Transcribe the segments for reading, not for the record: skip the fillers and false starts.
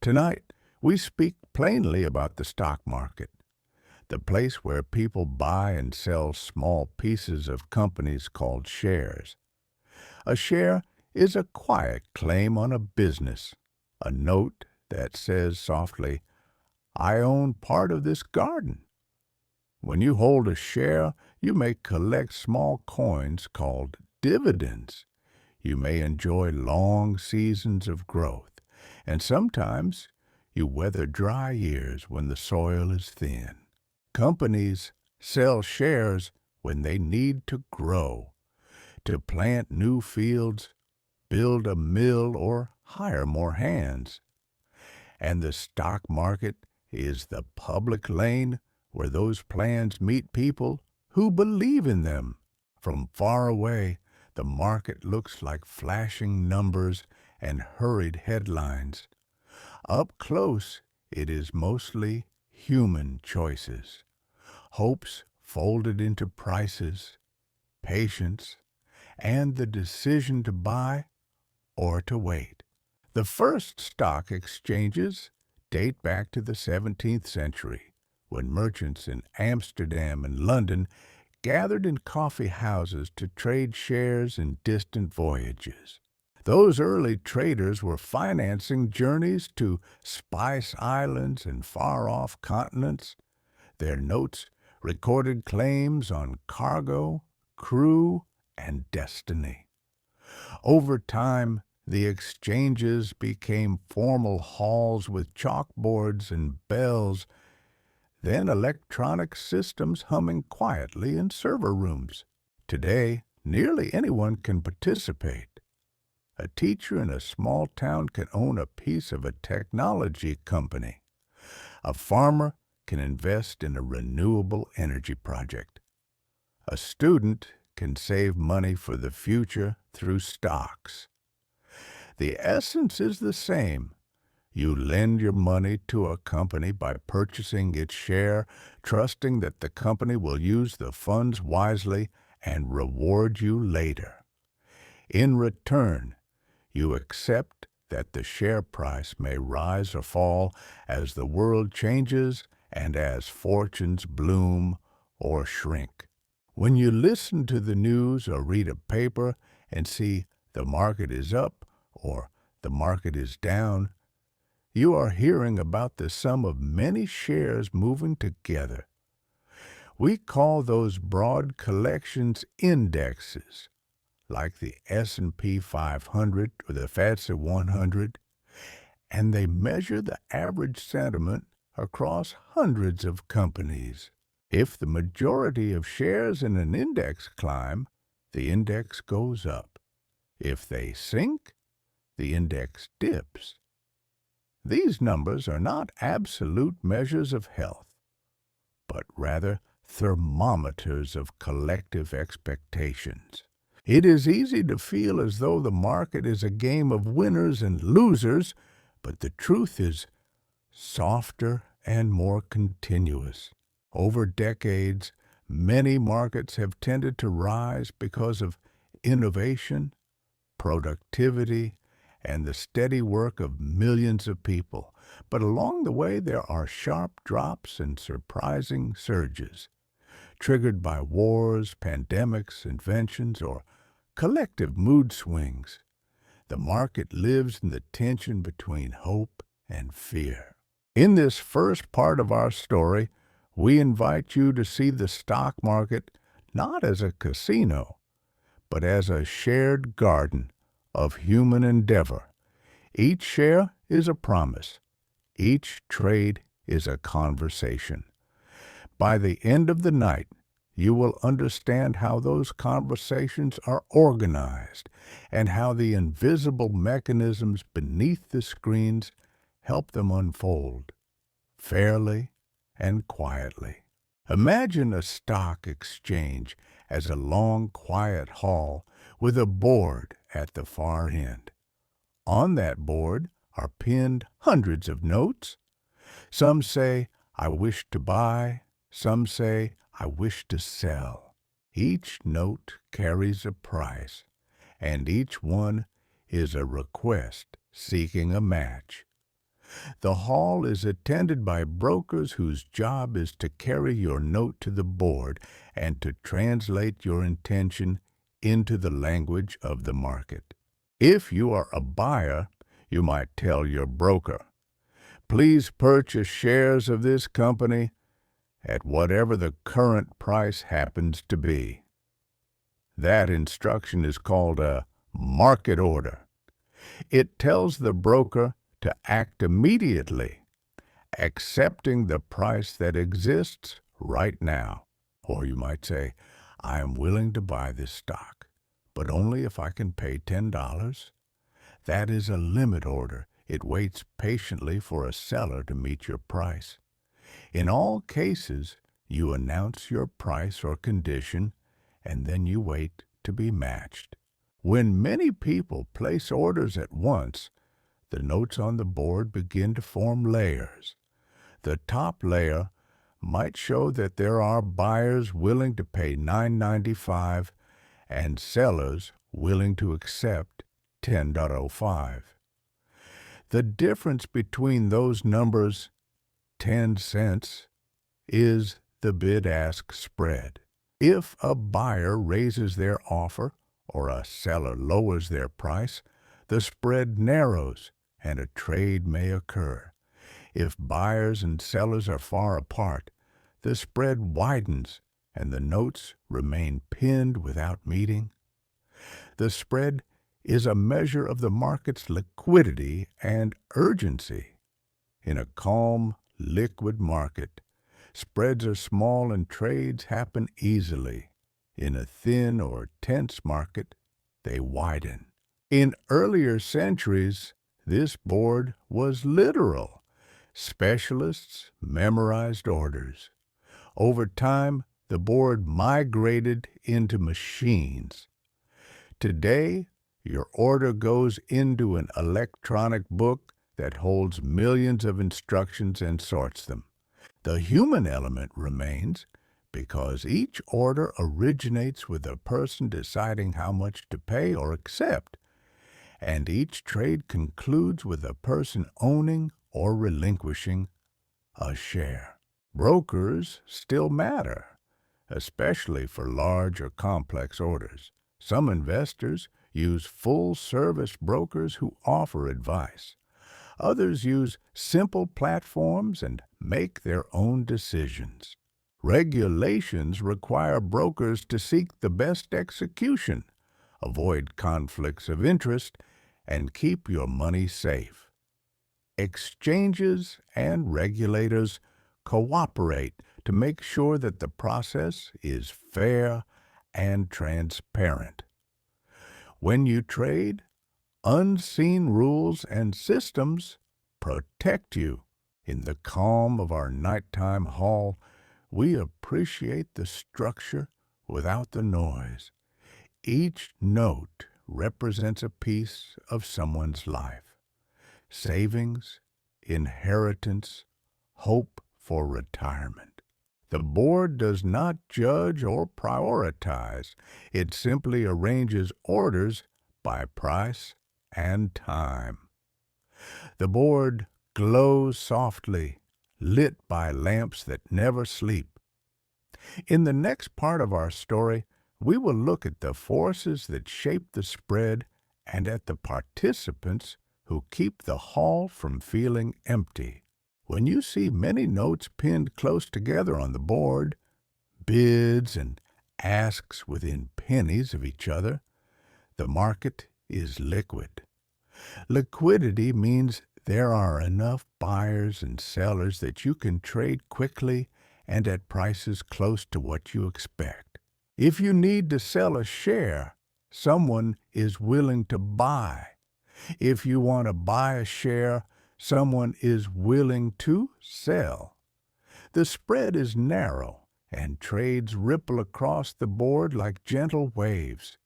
Tonight, we speak plainly about the stock market, the place where people buy and sell small pieces of companies called shares. A share is a quiet claim on a business, a note that says softly, I own part of this garden. When you hold a share, you may collect small coins called dividends. You may enjoy long seasons of growth, and sometimes you weather dry years when the soil is thin. Companies sell shares when they need to grow, to plant new fields, build a mill, or hire more hands. And the stock market is the public lane where those plans meet people who believe in them. From far away, the market looks like flashing numbers and hurried headlines. Up close, it is mostly human choices, hopes folded into prices, patience, and the decision to buy or to wait. The first stock exchanges date back to the 17th century, when merchants in Amsterdam and London gathered in coffee houses to trade shares in distant voyages. Those early traders were financing journeys to spice islands and far-off continents. Their notes recorded claims on cargo, crew, and destiny. Over time, the exchanges became formal halls with chalkboards and bells, then electronic systems humming quietly in server rooms. Today, nearly anyone can participate. A teacher in a small town can own a piece of a technology company. A farmer can invest in a renewable energy project. A student can save money for the future through stocks. The essence is the same. You lend your money to a company by purchasing its share, trusting that the company will use the funds wisely and reward you later. In return, you accept that the share price may rise or fall as the world changes and as fortunes bloom or shrink. When you listen to the news or read a paper and see the market is up or the market is down, you are hearing about the sum of many shares moving together. We call those broad collections indexes, like the S&P 500 or the FTSE 100, and they measure the average sentiment across hundreds of companies. If the majority of shares in an index climb, the index goes up. If they sink, the index dips. These numbers are not absolute measures of health, but rather thermometers of collective expectations. It is easy to feel as though the market is a game of winners and losers, but the truth is softer and more continuous. Over decades, many markets have tended to rise because of innovation, productivity, and the steady work of millions of people. But along the way, there are sharp drops and surprising surges, triggered by wars, pandemics, inventions, or collective mood swings. The market lives in the tension between hope and fear. In this first part of our story, we invite you to see the stock market not as a casino, but as a shared garden of human endeavor. Each share is a promise. Each trade is a conversation. By the end of the night, you will understand how those conversations are organized and how the invisible mechanisms beneath the screens help them unfold fairly and quietly. Imagine a stock exchange as a long, quiet hall with a board at the far end. On that board are pinned hundreds of notes. Some say, I wish to buy. Some say, I wish to sell. Each note carries a price, and each one is a request seeking a match. The hall is attended by brokers whose job is to carry your note to the board and to translate your intention into the language of the market. If you are a buyer, you might tell your broker, "Please purchase shares of this company at whatever the current price happens to be." That instruction is called a market order. It tells the broker to act immediately, accepting the price that exists right now. Or you might say, "I am willing to buy this stock, but only if I can pay $10. That is a limit order. It waits patiently for a seller to meet your price. In all cases, you announce your price or condition, and then you wait to be matched. When many people place orders at once, the notes on the board begin to form layers. The top layer might show that there are buyers willing to pay $9.95 and sellers willing to accept $10.05. The difference between those numbers, 10 cents, is the bid-ask spread. If a buyer raises their offer or a seller lowers their price, the spread narrows and a trade may occur. If buyers and sellers are far apart, the spread widens and the notes remain pinned without meeting. The spread is a measure of the market's liquidity and urgency. In a calm, liquid market, spreads are small and trades happen easily. In a thin or tense market, they widen. In earlier centuries, this board was literal. Specialists memorized orders. Over time, the board migrated into machines. Today, your order goes into an electronic book that holds millions of instructions and sorts them. The human element remains because each order originates with a person deciding how much to pay or accept, and each trade concludes with a person owning or relinquishing a share. Brokers still matter, especially for large or complex orders. Some investors use full-service brokers who offer advice. Others use simple platforms and make their own decisions. Regulations require brokers to seek the best execution, avoid conflicts of interest, and keep your money safe. Exchanges and regulators cooperate to make sure that the process is fair and transparent. When you trade, unseen rules and systems protect you. In the calm of our nighttime hall, we appreciate the structure without the noise. Each note represents a piece of someone's life. Savings, inheritance, hope for retirement. The board does not judge or prioritize. It simply arranges orders by price and time. The board glows softly, lit by lamps that never sleep. In the next part of our story, we will look at the forces that shape the spread and at the participants who keep the hall from feeling empty. When you see many notes pinned close together on the board, bids and asks within pennies of each other, the market is liquid. Liquidity means there are enough buyers and sellers that you can trade quickly and at prices close to what you expect. If you need to sell a share, someone is willing to buy. If you want to buy a share, someone is willing to sell. The spread is narrow, and trades ripple across the board like gentle waves.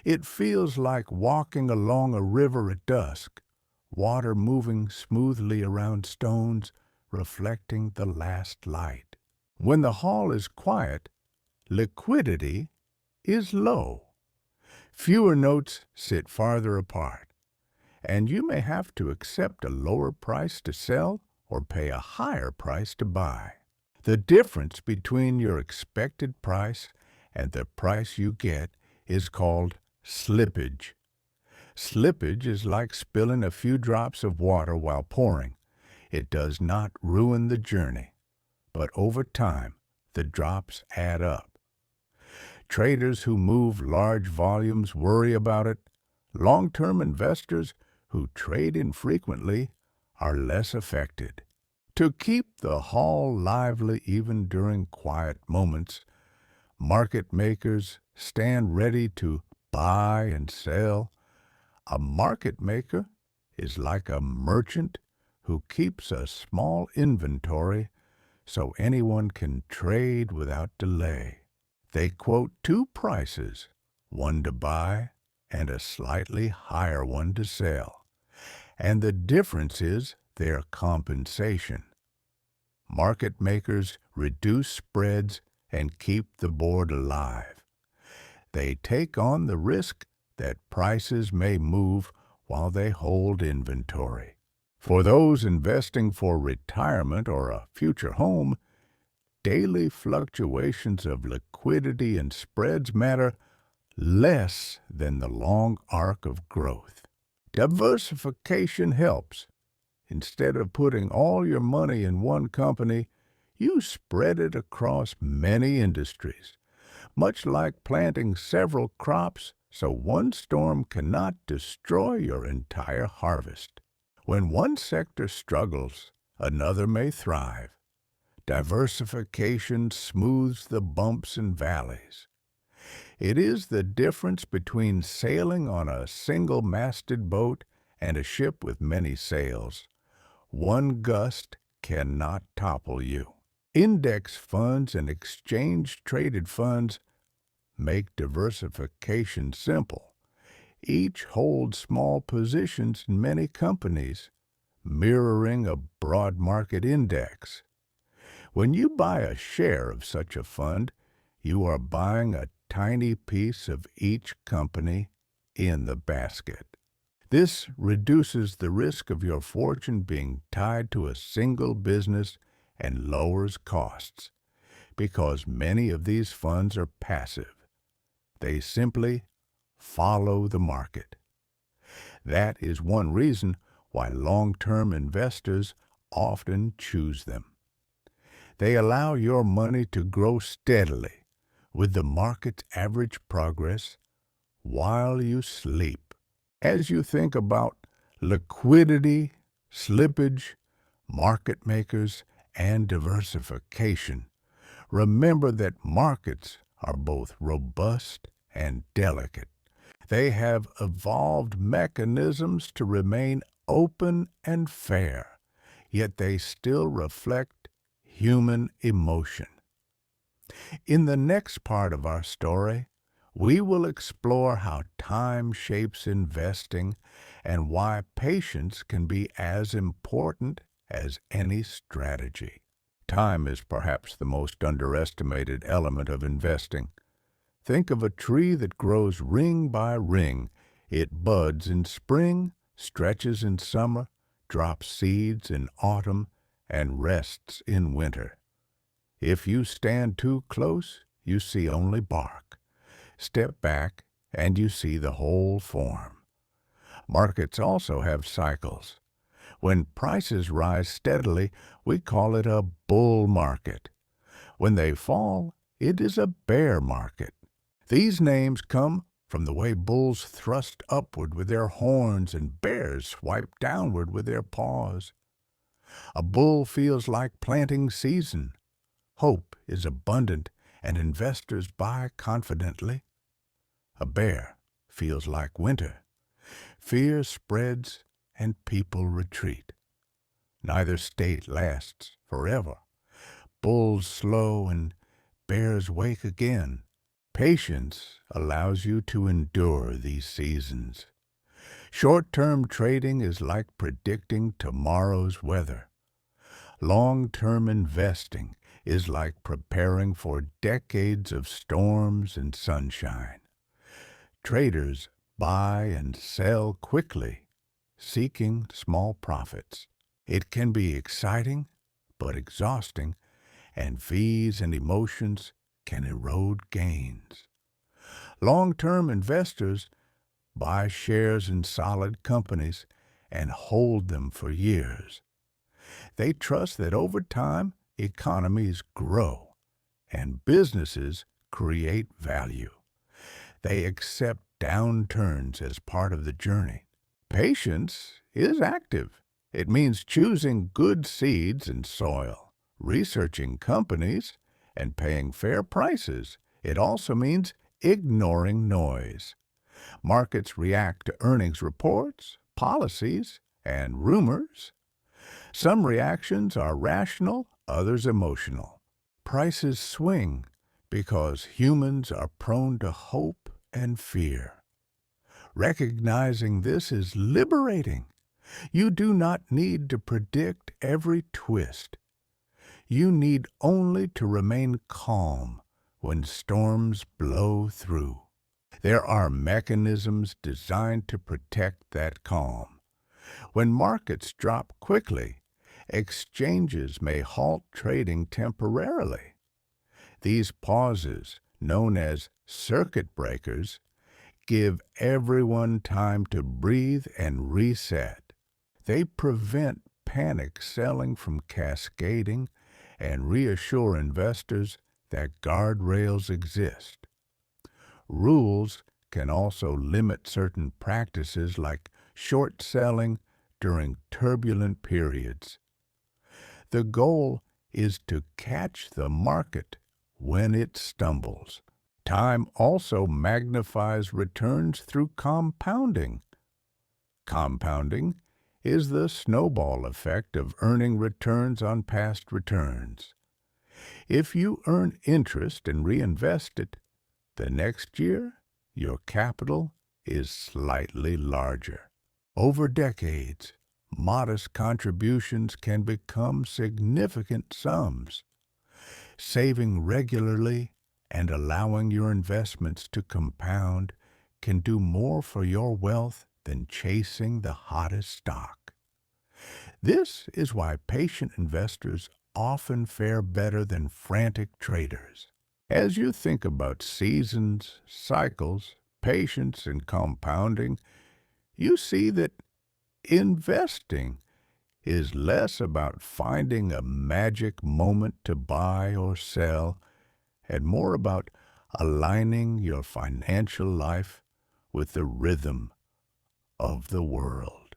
It feels like walking along a river at dusk, water moving smoothly around stones, reflecting the last light. When the hall is quiet, liquidity is low. Fewer notes sit farther apart, and you may have to accept a lower price to sell or pay a higher price to buy. The difference between your expected price and the price you get is called slippage. Slippage is like spilling a few drops of water while pouring. It does not ruin the journey, but over time, the drops add up. Traders who move large volumes worry about it. Long-term investors who trade infrequently are less affected. To keep the hall lively even during quiet moments, market makers stand ready to buy and sell. A market maker is like a merchant who keeps a small inventory so anyone can trade without delay. They quote two prices, one to buy and a slightly higher one to sell, and the difference is their compensation. Market makers reduce spreads and keep the board alive. They take on the risk that prices may move while they hold inventory. For those investing for retirement or a future home, daily fluctuations of liquidity and spreads matter less than the long arc of growth. Diversification helps. Instead of putting all your money in one company, you spread it across many industries, much like planting several crops so one storm cannot destroy your entire harvest. When one sector struggles, another may thrive. Diversification smooths the bumps and valleys. It is the difference between sailing on a single-masted boat and a ship with many sails. One gust cannot topple you. Index funds and exchange-traded funds make diversification simple. Each holds small positions in many companies, mirroring a broad market index. When you buy a share of such a fund, you are buying a tiny piece of each company in the basket. This reduces the risk of your fortune being tied to a single business and lowers costs, because many of these funds are passive. They simply follow the market. That is one reason why long-term investors often choose them. They allow your money to grow steadily with the market's average progress while you sleep. As you think about liquidity, slippage, market makers, and diversification, remember that markets are both robust and delicate. They have evolved mechanisms to remain open and fair, yet they still reflect human emotion. In the next part of our story, we will explore how time shapes investing and why patience can be as important as any strategy. Time is perhaps the most underestimated element of investing. Think of a tree that grows ring by ring. It buds in spring, stretches in summer, drops seeds in autumn, and rests in winter. If you stand too close, you see only bark. Step back, and you see the whole form. Markets also have cycles. When prices rise steadily, we call it a bull market. When they fall, it is a bear market. These names come from the way bulls thrust upward with their horns and bears swipe downward with their paws. A bull feels like planting season. Hope is abundant, and investors buy confidently. A bear feels like winter. Fear spreads, and people retreat. Neither state lasts forever. Bulls slow, and bears wake again. Patience allows you to endure these seasons. Short-term trading is like predicting tomorrow's weather. Long-term investing is like preparing for decades of storms and sunshine. Traders buy and sell quickly. seeking small profits. It can be exciting, but exhausting, and fees and emotions can erode gains. Long-term investors buy shares in solid companies and hold them for years. They trust that over time, economies grow and businesses create value. They accept downturns as part of the journey. Patience is active. It means choosing good seeds and soil, researching companies, and paying fair prices. It also means ignoring noise. Markets react to earnings reports, policies, and rumors. Some reactions are rational, others emotional. Prices swing because humans are prone to hope and fear. Recognizing this is liberating. You do not need to predict every twist. You need only to remain calm when storms blow through. There are mechanisms designed to protect that calm. When markets drop quickly, exchanges may halt trading temporarily. These pauses, known as circuit breakers, give everyone time to breathe and reset. They prevent panic selling from cascading and reassure investors that guardrails exist. Rules can also limit certain practices like short selling during turbulent periods. The goal is to catch the market when it stumbles. Time also magnifies returns through compounding. Compounding is the snowball effect of earning returns on past returns. If you earn interest and reinvest it, the next year your capital is slightly larger. Over decades, modest contributions can become significant sums. Saving regularly and allowing your investments to compound can do more for your wealth than chasing the hottest stock. This is why patient investors often fare better than frantic traders. As you think about seasons, cycles, patience, and compounding, you see that investing is less about finding a magic moment to buy or sell and more about aligning your financial life with the rhythm of the world.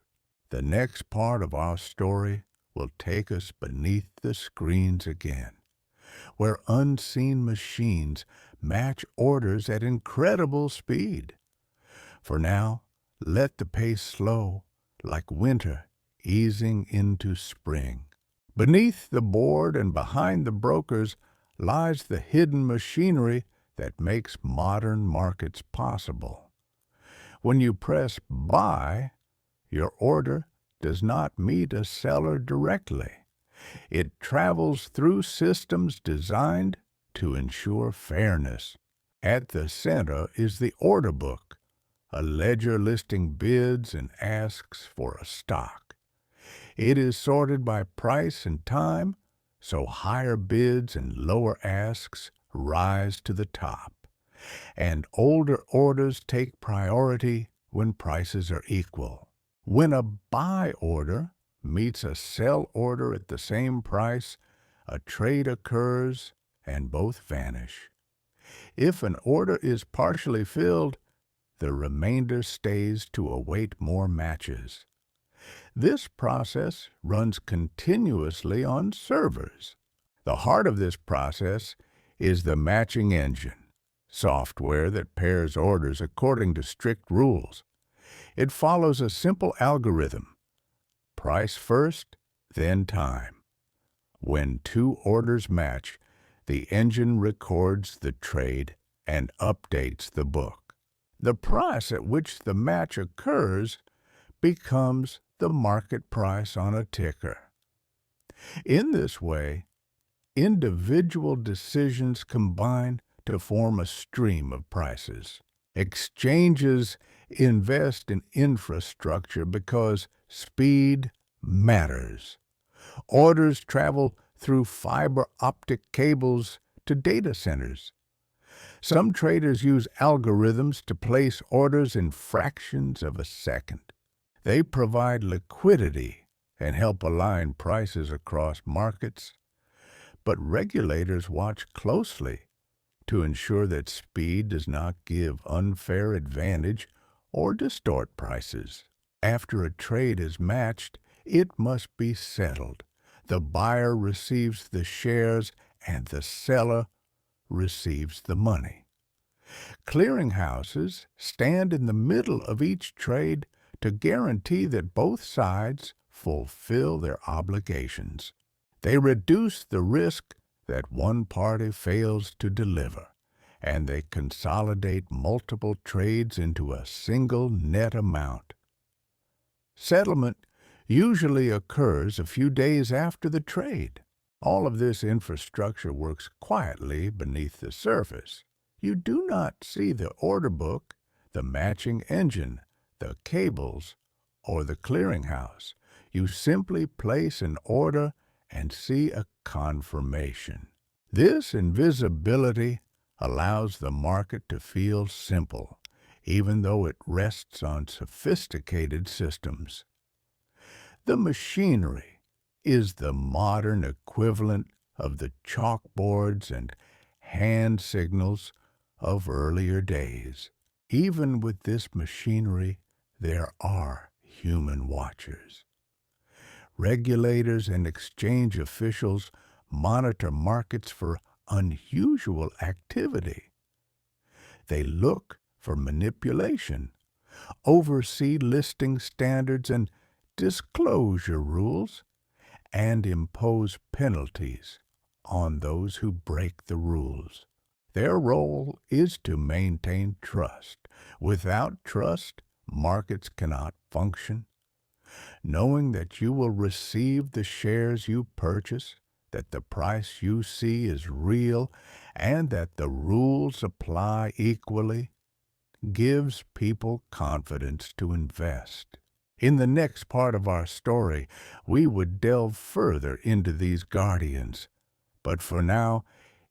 The next part of our story will take us beneath the screens again, where unseen machines match orders at incredible speed. For now, let the pace slow, like winter easing into spring. Beneath the board and behind the brokers lies the hidden machinery that makes modern markets possible. When you press buy, your order does not meet a seller directly. It travels through systems designed to ensure fairness. At the center is the order book, a ledger listing bids and asks for a stock. It is sorted by price and time, so higher bids and lower asks rise to the top, and older orders take priority when prices are equal. When a buy order meets a sell order at the same price, a trade occurs and both vanish. If an order is partially filled, the remainder stays to await more matches. This process runs continuously on servers. The heart of this process is the matching engine, software that pairs orders according to strict rules. It follows a simple algorithm: price first, then time. When two orders match, the engine records the trade and updates the book. The price at which the match occurs becomes the market price on a ticker. In this way, individual decisions combine to form a stream of prices. Exchanges invest in infrastructure because speed matters. Orders travel through fiber optic cables to data centers. Some traders use algorithms to place orders in fractions of a second. They provide liquidity and help align prices across markets, but regulators watch closely to ensure that speed does not give unfair advantage or distort prices. After a trade is matched, it must be settled. The buyer receives the shares and the seller receives the money. Clearinghouses stand in the middle of each trade to guarantee that both sides fulfill their obligations. They reduce the risk that one party fails to deliver, and they consolidate multiple trades into a single net amount. Settlement usually occurs a few days after the trade. All of this infrastructure works quietly beneath the surface. You do not see the order book, the matching engine, the cables, or the clearinghouse. You simply place an order and see a confirmation. This invisibility allows the market to feel simple, even though it rests on sophisticated systems. The machinery is the modern equivalent of the chalkboards and hand signals of earlier days. Even with this machinery, there are human watchers. Regulators and exchange officials monitor markets for unusual activity. They look for manipulation, oversee listing standards and disclosure rules, and impose penalties on those who break the rules. Their role is to maintain trust. Without trust, markets cannot function. Knowing that you will receive the shares you purchase, that the price you see is real, and that the rules apply equally, gives people confidence to invest. In the next part of our story, we would delve further into these guardians. But for now,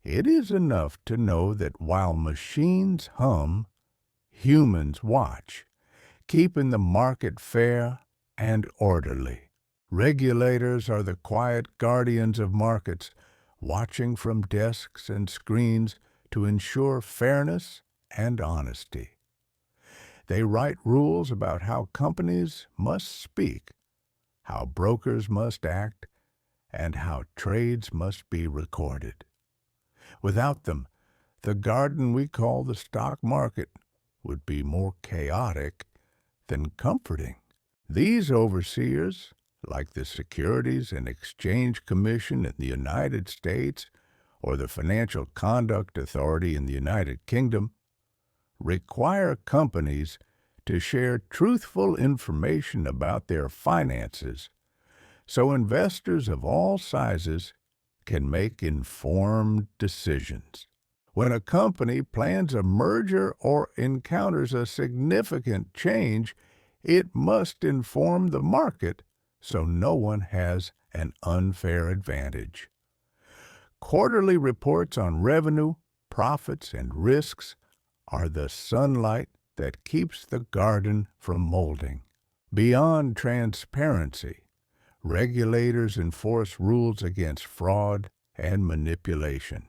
it is enough to know that while machines hum, humans watch, keeping the market fair and orderly. Regulators are the quiet guardians of markets, watching from desks and screens to ensure fairness and honesty. They write rules about how companies must speak, how brokers must act, and how trades must be recorded. Without them, the garden we call the stock market would be more chaotic than comforting. These overseers, like the Securities and Exchange Commission in the United States or the Financial Conduct Authority in the United Kingdom, require companies to share truthful information about their finances so investors of all sizes can make informed decisions. When a company plans a merger or encounters a significant change, it must inform the market so no one has an unfair advantage. Quarterly reports on revenue, profits, and risks are the sunlight that keeps the garden from molding. Beyond transparency, regulators enforce rules against fraud and manipulation.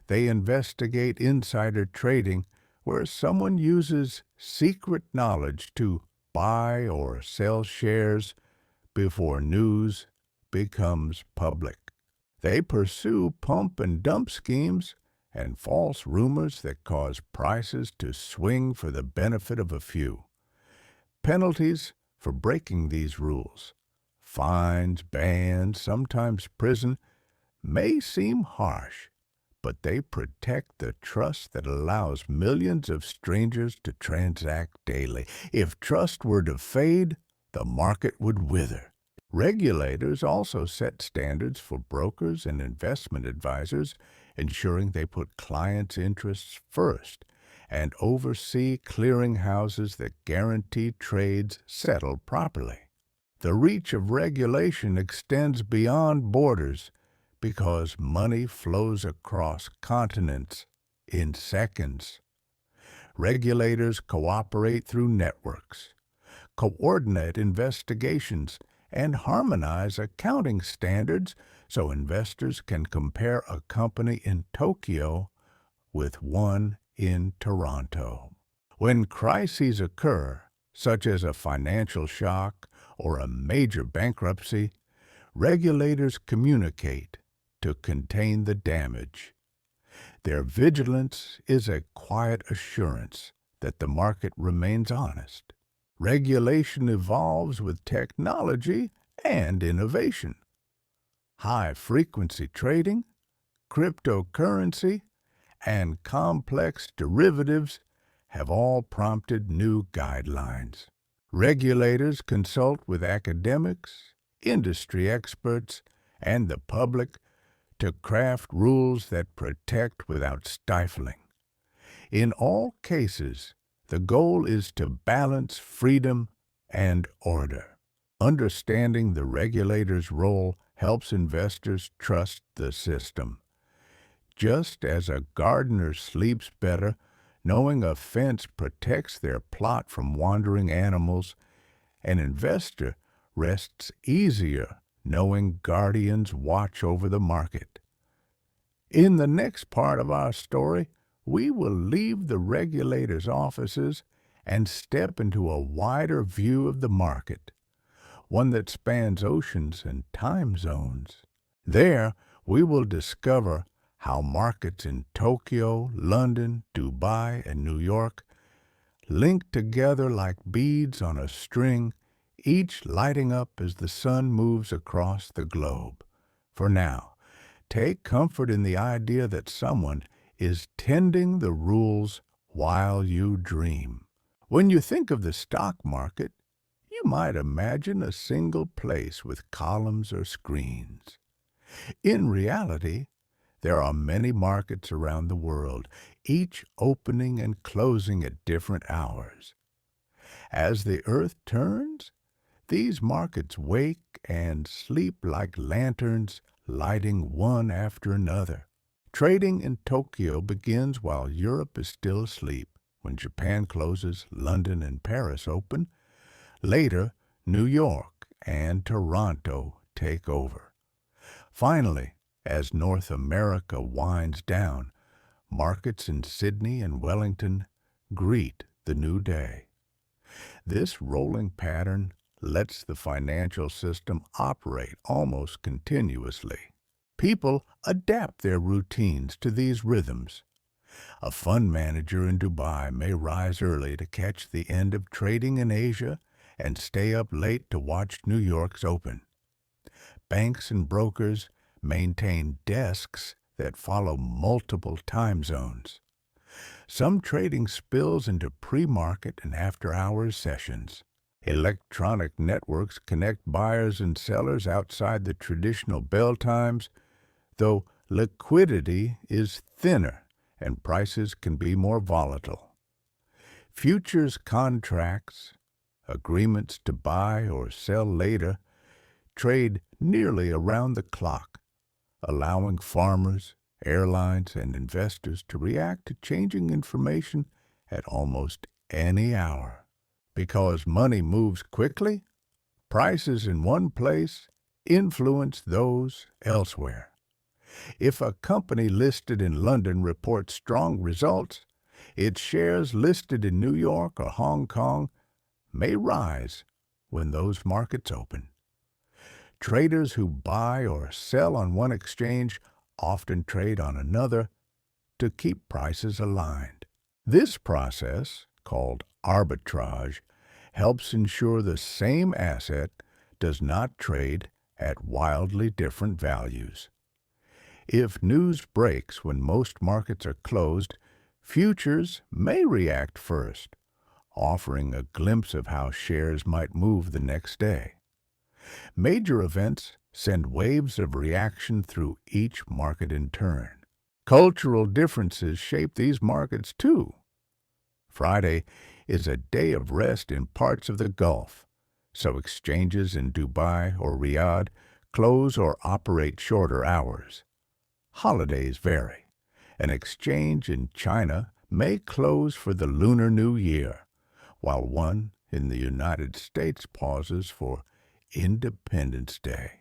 They investigate insider trading where someone uses secret knowledge to buy or sell shares before news becomes public. They pursue pump and dump schemes and false rumors that cause prices to swing for the benefit of a few. Penalties for breaking these rules, fines, bans, sometimes prison, may seem harsh, but they protect the trust that allows millions of strangers to transact daily. If trust were to fade, the market would wither. Regulators also set standards for brokers and investment advisors, ensuring they put clients' interests first, and oversee clearinghouses that guarantee trades settle properly. The reach of regulation extends beyond borders because money flows across continents in seconds. Regulators cooperate through networks, coordinate investigations, and harmonize accounting standards so investors can compare a company in Tokyo with one in Toronto. When crises occur, such as a financial shock or a major bankruptcy, regulators communicate to contain the damage. Their vigilance is a quiet assurance that the market remains honest. Regulation evolves with technology and innovation. High-frequency trading, cryptocurrency, and complex derivatives have all prompted new guidelines. Regulators consult with academics, industry experts, and the public to craft rules that protect without stifling. In all cases, the goal is to balance freedom and order. Understanding the regulator's role helps investors trust the system. Just as a gardener sleeps better knowing a fence protects their plot from wandering animals, an investor rests easier knowing guardians watch over the market. In the next part of our story, we will leave the regulator's offices and step into a wider view of the market, one that spans oceans and time zones. There, we will discover how markets in Tokyo, London, Dubai, and New York link together like beads on a string, each lighting up as the sun moves across the globe. For now, take comfort in the idea that someone is tending the rules while you dream. When you think of the stock market, you might imagine a single place with columns or screens. In reality, there are many markets around the world, each opening and closing at different hours. As the earth turns, these markets wake and sleep like lanterns, lighting one after another. Trading in Tokyo begins while Europe is still asleep. When Japan closes, London and Paris open. Later, New York and Toronto take over. Finally, as North America winds down, markets in Sydney and Wellington greet the new day. This rolling pattern lets the financial system operate almost continuously. People adapt their routines to these rhythms. A fund manager in Dubai may rise early to catch the end of trading in Asia and stay up late to watch New York's open. Banks and brokers maintain desks that follow multiple time zones. Some trading spills into pre-market and after-hours sessions. Electronic networks connect buyers and sellers outside the traditional bell times, though liquidity is thinner and prices can be more volatile. Futures contracts, agreements to buy or sell later, trade nearly around the clock, allowing farmers, airlines, and investors to react to changing information at almost any hour. Because money moves quickly, prices in one place influence those elsewhere. If a company listed in London reports strong results, its shares listed in New York or Hong Kong may rise when those markets open. Traders who buy or sell on one exchange often trade on another to keep prices aligned. This process, called arbitrage, helps ensure the same asset does not trade at wildly different values. If news breaks when most markets are closed, futures may react first, offering a glimpse of how shares might move the next day. Major events send waves of reaction through each market in turn. Cultural differences shape these markets too. Friday is a day of rest in parts of the Gulf, so exchanges in Dubai or Riyadh close or operate shorter hours. Holidays vary. An exchange in China may close for the Lunar New Year, while one in the United States pauses for Independence Day.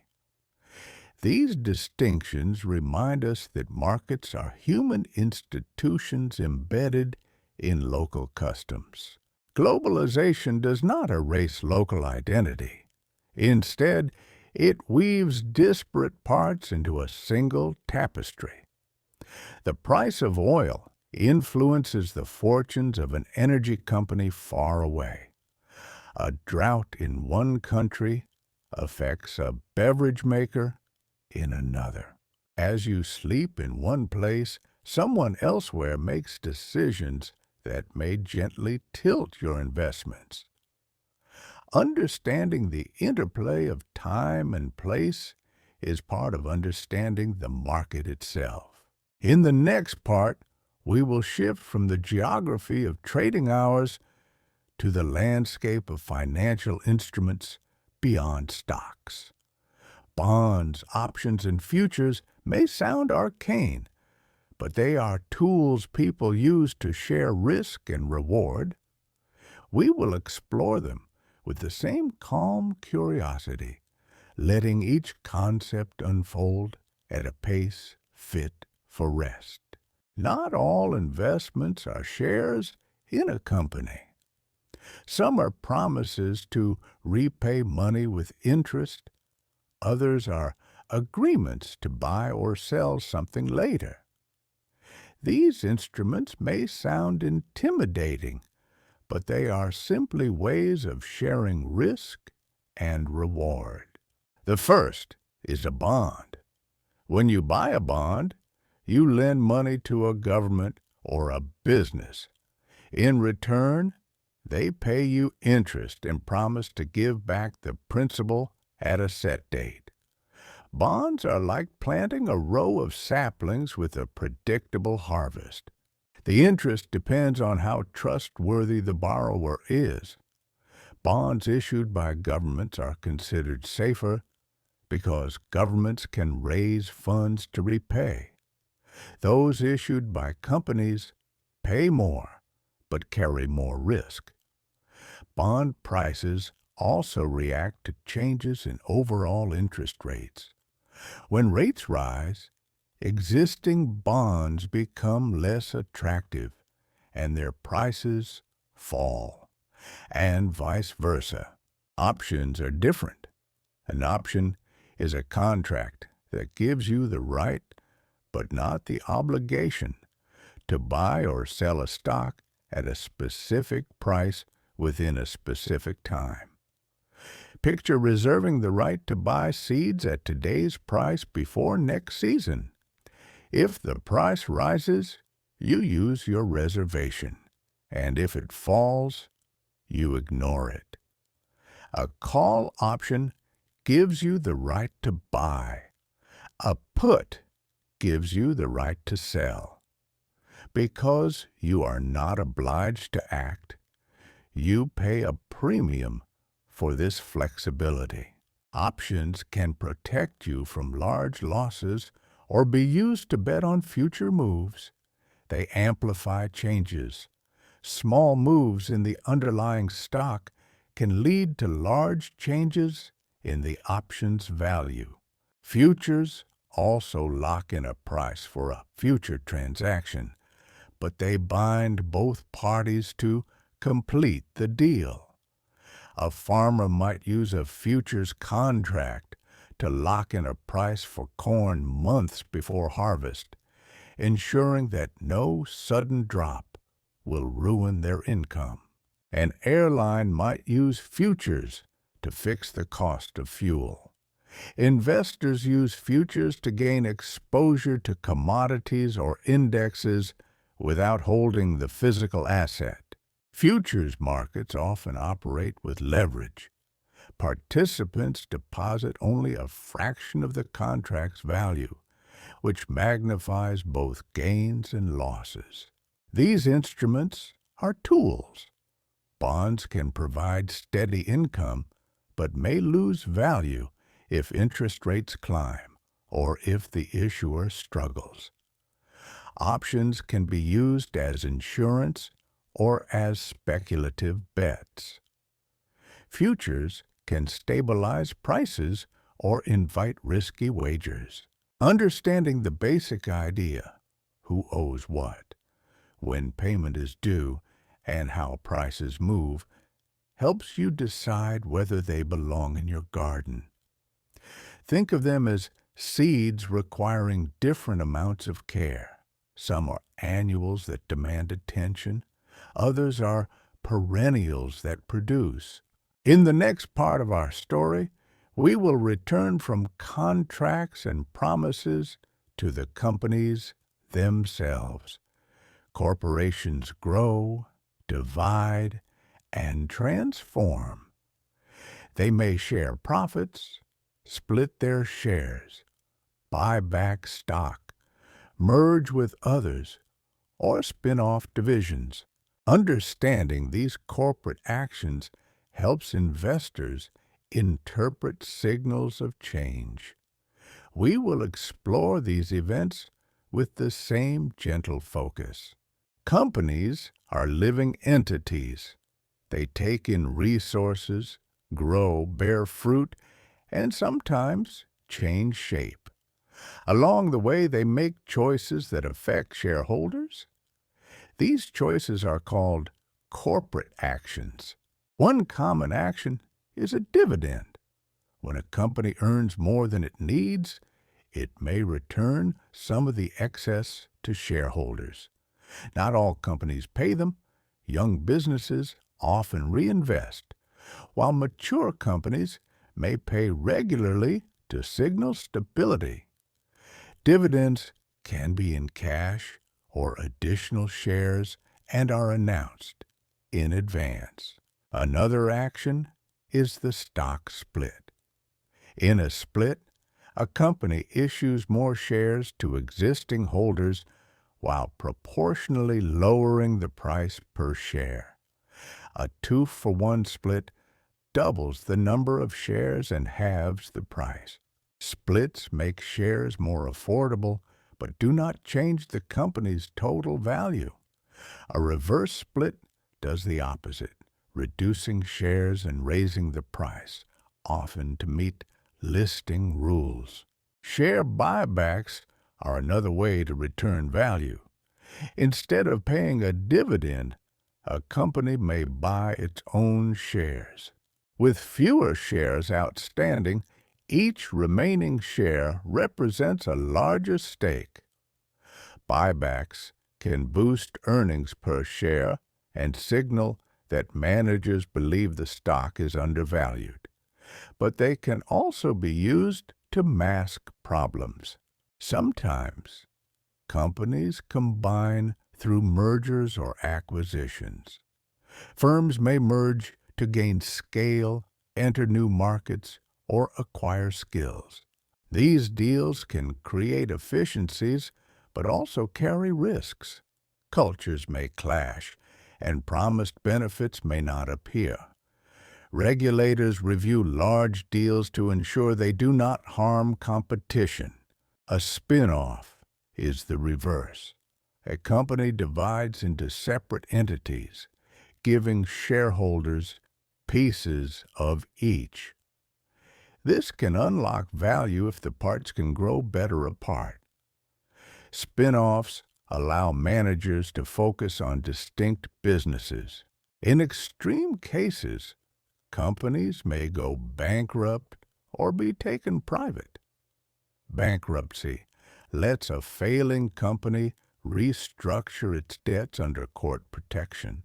These distinctions remind us that markets are human institutions embedded in local customs. Globalization does not erase local identity. Instead, it weaves disparate parts into a single tapestry. The price of oil influences the fortunes of an energy company far away. A drought in one country affects a beverage maker in another. As you sleep in one place, someone elsewhere makes decisions that may gently tilt your investments. Understanding the interplay of time and place is part of understanding the market itself. In the next part, we will shift from the geography of trading hours to the landscape of financial instruments beyond stocks. Bonds, options, and futures may sound arcane, but they are tools people use to share risk and reward. We will explore them with the same calm curiosity, letting each concept unfold at a pace fit for rest. Not all investments are shares in a company. Some are promises to repay money with interest. Others are agreements to buy or sell something later. These instruments may sound intimidating, but they are simply ways of sharing risk and reward. The first is a bond. When you buy a bond, you lend money to a government or a business. In return, they pay you interest and promise to give back the principal at a set date. Bonds are like planting a row of saplings with a predictable harvest. The interest depends on how trustworthy the borrower is. Bonds issued by governments are considered safer because governments can raise funds to repay. Those issued by companies pay more but carry more risk. Bond prices also react to changes in overall interest rates. When rates rise, existing bonds become less attractive and their prices fall, and vice versa. Options are different. An option is a contract that gives you the right, but not the obligation, to buy or sell a stock at a specific price within a specific time. Picture reserving the right to buy seeds at today's price before next season. If the price rises, you use your reservation, and if it falls, you ignore it. A call option gives you the right to buy. A put gives you the right to sell. Because you are not obliged to act, you pay a premium for this flexibility. Options can protect you from large losses or be used to bet on future moves. They amplify changes. Small moves in the underlying stock can lead to large changes in the option's value. Futures also lock in a price for a future transaction, but they bind both parties to complete the deal. A farmer might use a futures contract to lock in a price for corn months before harvest, ensuring that no sudden drop will ruin their income. An airline might use futures to fix the cost of fuel. Investors use futures to gain exposure to commodities or indexes without holding the physical asset. Futures markets often operate with leverage. Participants deposit only a fraction of the contract's value, which magnifies both gains and losses. These instruments are tools. Bonds can provide steady income, but may lose value if interest rates climb or if the issuer struggles. Options can be used as insurance or as speculative bets. Futures can stabilize prices or invite risky wagers. Understanding the basic idea, who owes what, when payment is due, and how prices move, helps you decide whether they belong in your garden. Think of them as seeds requiring different amounts of care. Some are annuals that demand attention. Others are perennials that produce. In the next part of our story, we will return from contracts and promises to the companies themselves. Corporations grow, divide, and transform. They may share profits, split their shares, buy back stock, merge with others, or spin off divisions. Understanding these corporate actions helps investors interpret signals of change. We will explore these events with the same gentle focus. Companies are living entities. They take in resources, grow, bear fruit, and sometimes change shape. Along the way, they make choices that affect shareholders. These choices are called corporate actions. One common action is a dividend. When a company earns more than it needs, it may return some of the excess to shareholders. Not all companies pay them. Young businesses often reinvest, while mature companies may pay regularly to signal stability. Dividends can be in cash or additional shares and are announced in advance. Another action is the stock split. In a split, a company issues more shares to existing holders while proportionally lowering the price per share. A 2-for-1 split doubles the number of shares and halves the price. Splits make shares more affordable, but do not change the company's total value. A reverse split does the opposite, reducing shares and raising the price, often to meet listing rules. Share buybacks are another way to return value. Instead of paying a dividend, a company may buy its own shares. With fewer shares outstanding, each remaining share represents a larger stake. Buybacks can boost earnings per share and signal that managers believe the stock is undervalued. But they can also be used to mask problems. Sometimes, companies combine through mergers or acquisitions. Firms may merge to gain scale, enter new markets, or acquire skills. These deals can create efficiencies, but also carry risks. Cultures may clash, and promised benefits may not appear. Regulators review large deals to ensure they do not harm competition. A spin-off is the reverse. A company divides into separate entities, giving shareholders pieces of each. This can unlock value if the parts can grow better apart. Spin-offs allow managers to focus on distinct businesses. In extreme cases, companies may go bankrupt or be taken private. Bankruptcy lets a failing company restructure its debts under court protection,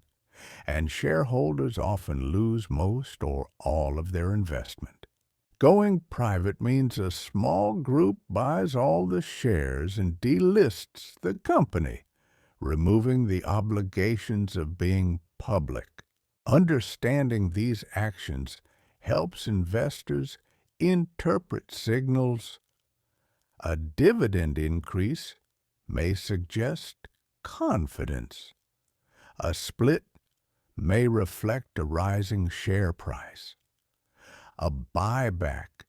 and shareholders often lose most or all of their investment. Going private means a small group buys all the shares and delists the company, removing the obligations of being public. Understanding these actions helps investors interpret signals. A dividend increase may suggest confidence. A split may reflect a rising share price. A buyback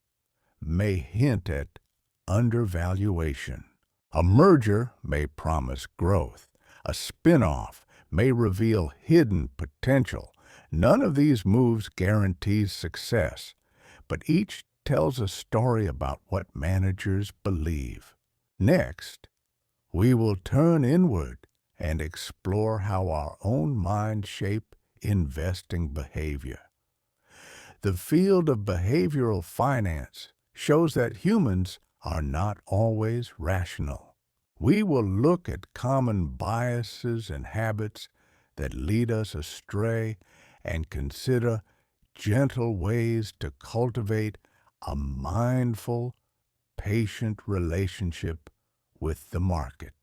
may hint at undervaluation. A merger may promise growth. A spin-off may reveal hidden potential. None of these moves guarantees success, but each tells a story about what managers believe. Next, we will turn inward and explore how our own minds shape investing behavior. The field of behavioral finance shows that humans are not always rational. We will look at common biases and habits that lead us astray and consider gentle ways to cultivate a mindful, patient relationship with the market.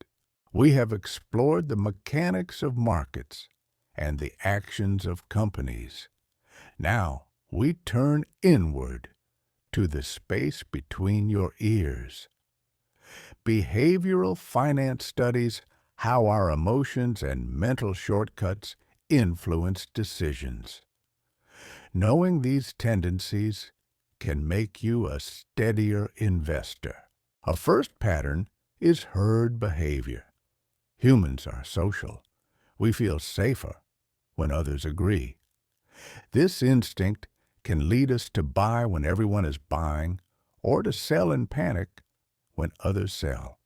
We have explored the mechanics of markets and the actions of companies. Now we turn inward to the space between your ears. Behavioral finance studies how our emotions and mental shortcuts influence decisions. Knowing these tendencies can make you a steadier investor. A first pattern is herd behavior. Humans are social. We feel safer when others agree. This instinct can lead us to buy when everyone is buying or to sell in panic when others sell.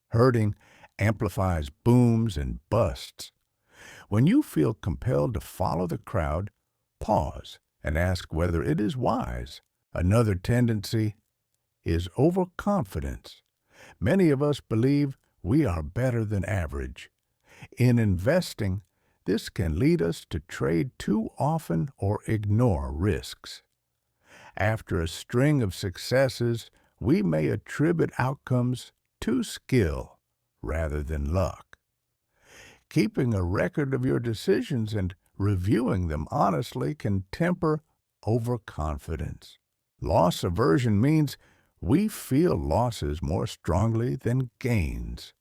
Herding amplifies booms and busts. When you feel compelled to follow the crowd, pause and ask whether it is wise. Another tendency is overconfidence. Many of us believe we are better than average. In investing, this can lead us to trade too often or ignore risks. After a string of successes, we may attribute outcomes to skill rather than luck. Keeping a record of your decisions and reviewing them honestly can temper overconfidence. Loss aversion means we feel losses more strongly than gains.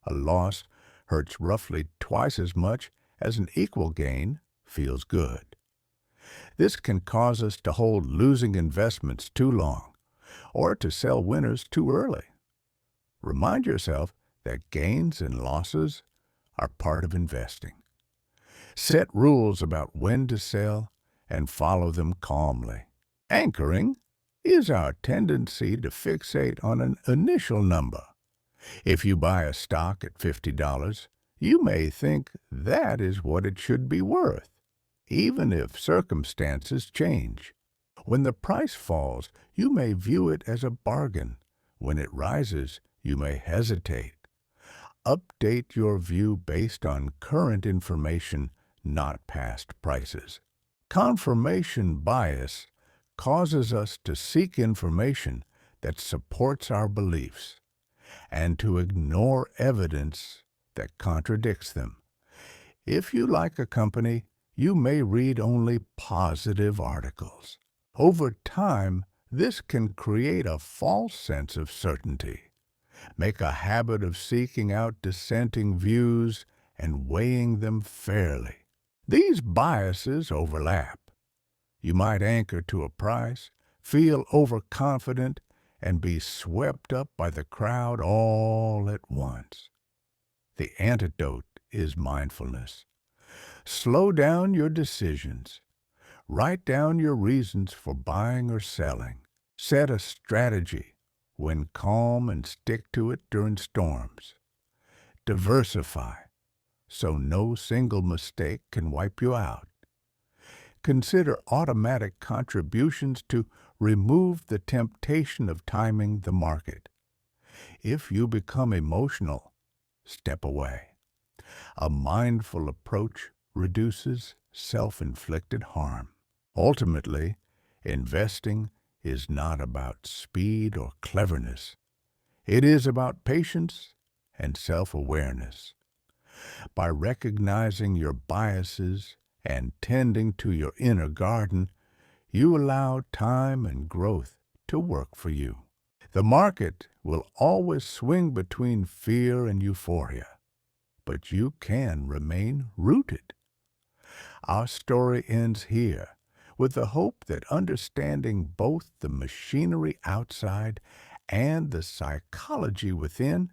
A loss hurts roughly twice as much as an equal gain feels good. This can cause us to hold losing investments too long or to sell winners too early. Remind yourself that gains and losses are part of investing. Set rules about when to sell and follow them calmly. Anchoring is our tendency to fixate on an initial number. If you buy a stock at $50, you may think that is what it should be worth, even if circumstances change. When the price falls, you may view it as a bargain. When it rises, you may hesitate. Update your view based on current information, not past prices. Confirmation bias causes us to seek information that supports our beliefs and to ignore evidence that contradicts them. If you like a company, you may read only positive articles. Over time, this can create a false sense of certainty. Make a habit of seeking out dissenting views and weighing them fairly. These biases overlap. You might anchor to a price, feel overconfident, and be swept up by the crowd all at once. The antidote is mindfulness. Slow down your decisions. Write down your reasons for buying or selling. Set a strategy when calm and stick to it during storms. Diversify so no single mistake can wipe you out. Consider automatic contributions to remove the temptation of timing the market. If you become emotional, step away. A mindful approach reduces self-inflicted harm. Ultimately, investing is not about speed or cleverness. It is about patience and self-awareness. By recognizing your biases and tending to your inner garden, you allow time and growth to work for you. The market will always swing between fear and euphoria, but you can remain rooted. Our story ends here. with the hope that understanding both the machinery outside and the psychology within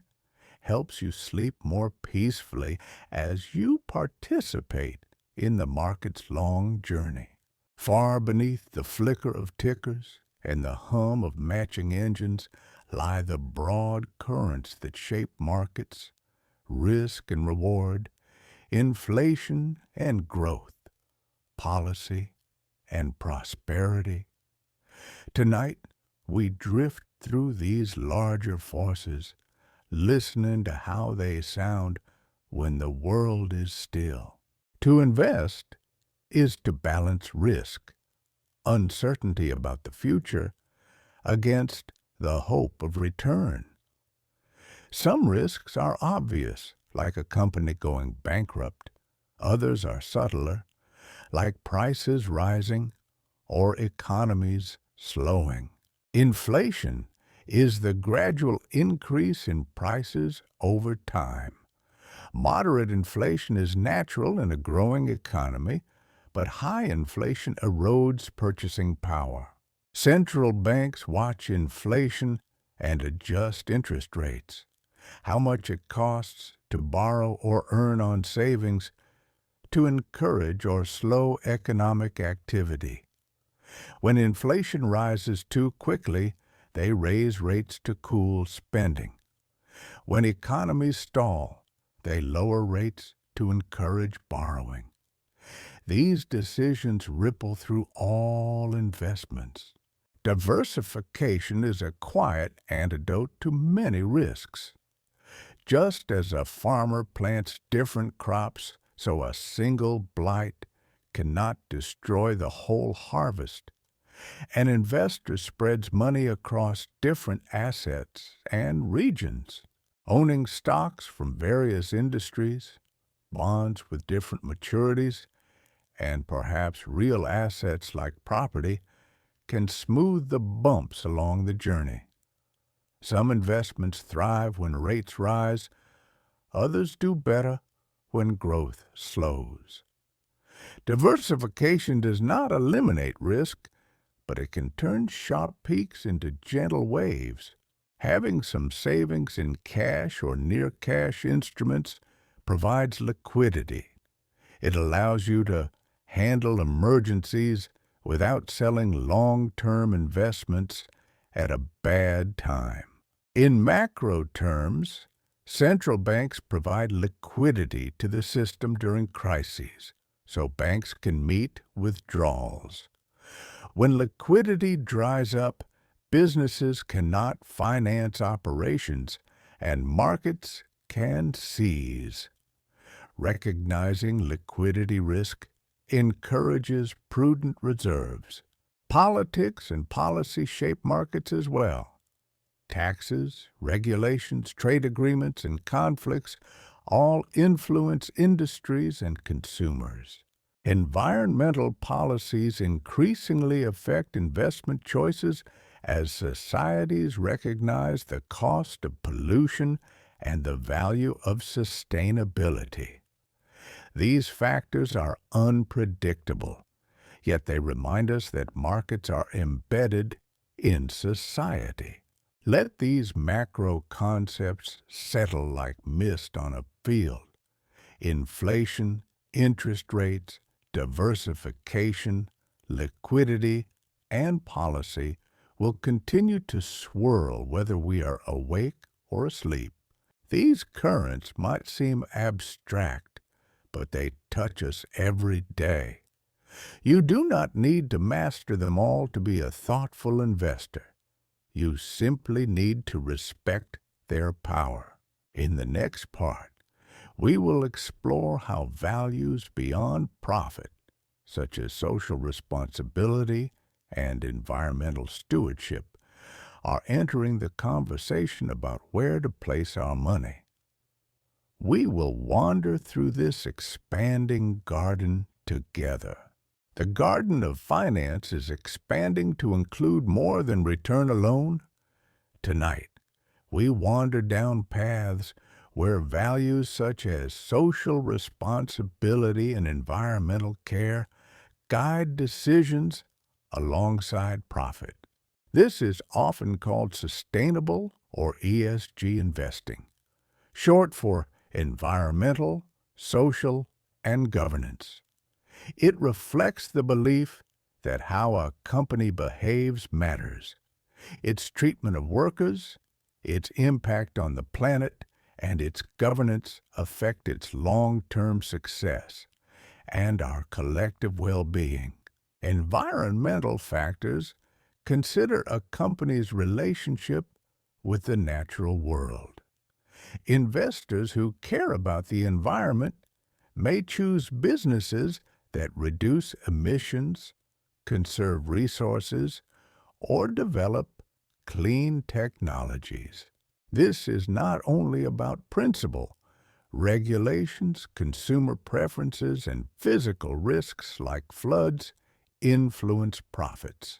helps you sleep more peacefully as you participate in the market's long journey. Far beneath the flicker of tickers and the hum of matching engines lie the broad currents that shape markets, risk and reward, inflation and growth, policy and prosperity. Tonight, we drift through these larger forces, listening to how they sound when the world is still. To invest is to balance risk, uncertainty about the future, against the hope of return. Some risks are obvious, like a company going bankrupt. Others are subtler, like prices rising or economies slowing. Inflation is the gradual increase in prices over time. Moderate inflation is natural in a growing economy, but high inflation erodes purchasing power. Central banks watch inflation and adjust interest rates, how much it costs to borrow or earn on savings, to encourage or slow economic activity. When inflation rises too quickly, they raise rates to cool spending. When economies stall, they lower rates to encourage borrowing. These decisions ripple through all investments. Diversification is a quiet antidote to many risks. Just as a farmer plants different crops so a single blight cannot destroy the whole harvest, an investor spreads money across different assets and regions. Owning stocks from various industries, bonds with different maturities, and perhaps real assets like property can smooth the bumps along the journey. Some investments thrive when rates rise, others do better when growth slows. Diversification does not eliminate risk, but it can turn sharp peaks into gentle waves. Having some savings in cash or near-cash instruments provides liquidity. It allows you to handle emergencies without selling long-term investments at a bad time. In macro terms, central banks provide liquidity to the system during crises, so banks can meet withdrawals. When liquidity dries up, businesses cannot finance operations, and markets can seize. Recognizing liquidity risk encourages prudent reserves. Politics and policy shape markets as well. Taxes, regulations, trade agreements, and conflicts all influence industries and consumers. Environmental policies increasingly affect investment choices as societies recognize the cost of pollution and the value of sustainability. These factors are unpredictable, yet they remind us that markets are embedded in society. Let these macro concepts settle like mist on a field. Inflation, interest rates, diversification, liquidity, and policy will continue to swirl whether we are awake or asleep. These currents might seem abstract, but they touch us every day. You do not need to master them all to be a thoughtful investor. You simply need to respect their power. In the next part, we will explore how values beyond profit, such as social responsibility and environmental stewardship, are entering the conversation about where to place our money. We will wander through this expanding garden together. The garden of finance is expanding to include more than return alone. Tonight, we wander down paths where values such as social responsibility and environmental care guide decisions alongside profit. This is often called sustainable or ESG investing, short for environmental, social, and governance. It reflects the belief that how a company behaves matters. Its treatment of workers, its impact on the planet, and its governance affect its long-term success and our collective well-being. Environmental factors consider a company's relationship with the natural world. Investors who care about the environment may choose businesses that reduce emissions, conserve resources, or develop clean technologies. This is not only about principle. Regulations, consumer preferences, and physical risks like floods influence profits.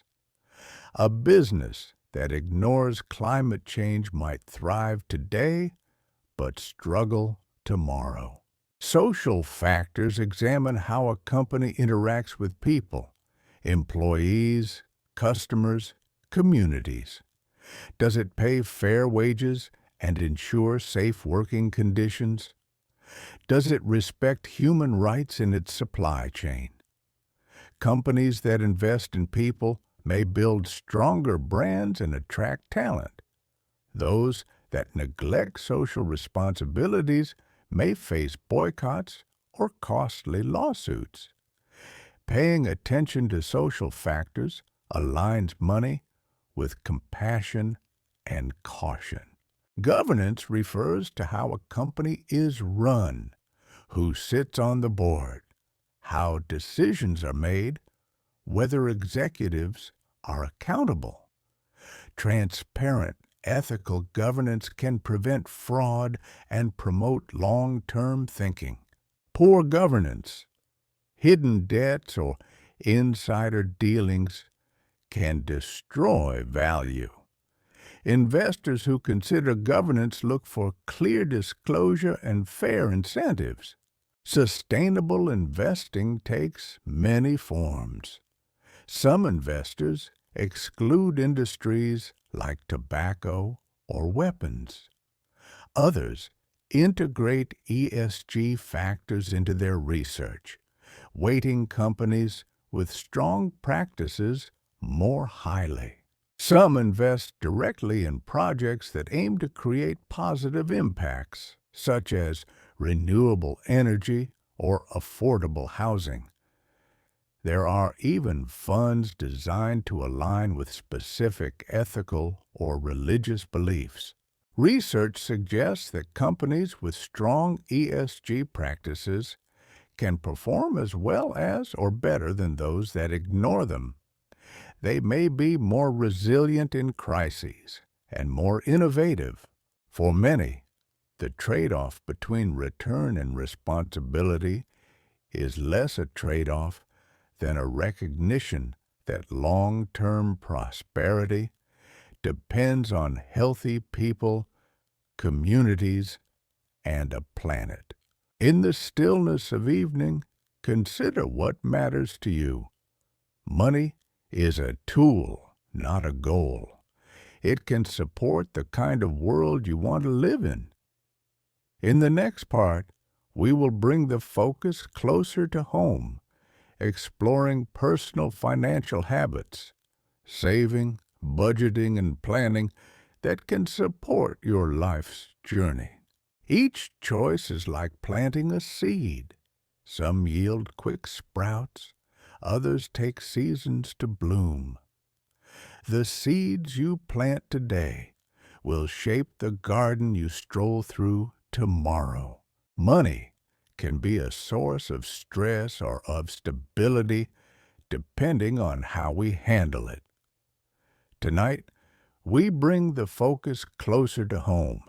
A business that ignores climate change might thrive today but struggle tomorrow. Social factors examine how a company interacts with people, employees, customers, communities. Does it pay fair wages and ensure safe working conditions? Does it respect human rights in its supply chain? Companies that invest in people may build stronger brands and attract talent. Those that neglect social responsibilities may face boycotts or costly lawsuits. Paying attention to social factors aligns money with compassion and caution. Governance refers to how a company is run, who sits on the board, how decisions are made, whether executives are accountable. Transparent, ethical governance can prevent fraud and promote long-term thinking. Poor governance, hidden debts, or insider dealings can destroy value. Investors who consider governance look for clear disclosure and fair incentives. Sustainable investing takes many forms. Some investors exclude industries like tobacco or weapons. Others integrate ESG factors into their research, weighting companies with strong practices more highly. Some invest directly in projects that aim to create positive impacts, such as renewable energy or affordable housing. There are even funds designed to align with specific ethical or religious beliefs. Research suggests that companies with strong ESG practices can perform as well as or better than those that ignore them. They may be more resilient in crises and more innovative. For many, the trade-off between return and responsibility is less a trade-off than a recognition that long-term prosperity depends on healthy people, communities, and a planet. In the stillness of evening, consider what matters to you. Money is a tool, not a goal. It can support the kind of world you want to live in. In the next part, we will bring the focus closer to home, exploring personal financial habits, saving, budgeting, and planning that can support your life's journey. Each choice is like planting a seed. Some yield quick sprouts, others take seasons to bloom. The seeds you plant today will shape the garden you stroll through tomorrow. Money can be a source of stress or of stability depending on how we handle it. Tonight, we bring the focus closer to home,